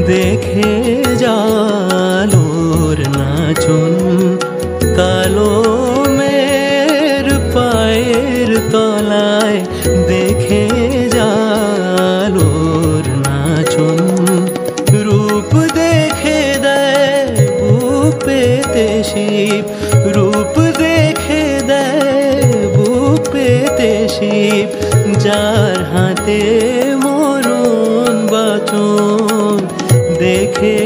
দেখে জালোর নাচন কালো মের পায়ের তলায় দেখে জালোর নাচন রূপ দেখে দেয় বুপেতে শিব রূপ দেখে দেয় বুপেতে শিব যার হাতে মরণ বাচন দেখে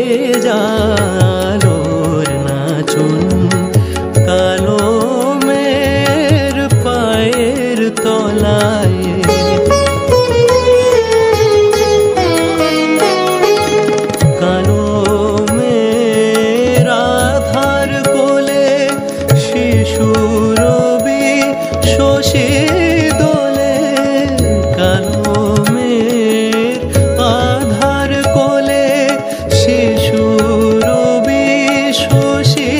জালোর নাচন কালো মের পায়ের তলায় কালো মের আধার কোলে শিশু রবি শশী দোলে কালো মের আধার কোলে শিশু রবি শশী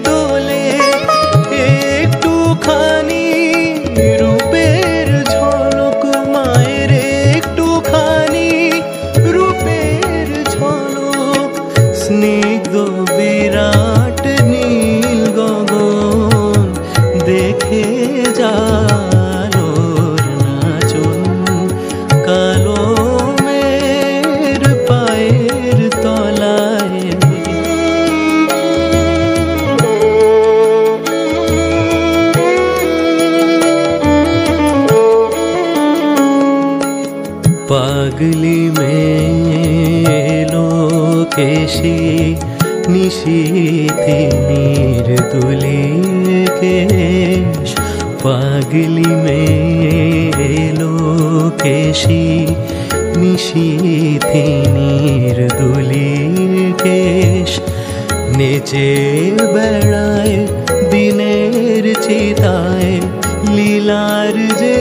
দোলে একটুখানি রূপের ঝলক মায়ের একটুখানি রূপের ঝলক স্নিগ্ধ বিরাট নীল গগন দেখে জালোর নাচন কালো মের পায়ের তলায় পাগলি মেলো কেশি নিশীথে নির্দুলি কেশ পাগলি মেলো কেশি নিশীথে নির্দুলি কেশ নেচে বেড়ায় দিনের চিতায় লীলার যে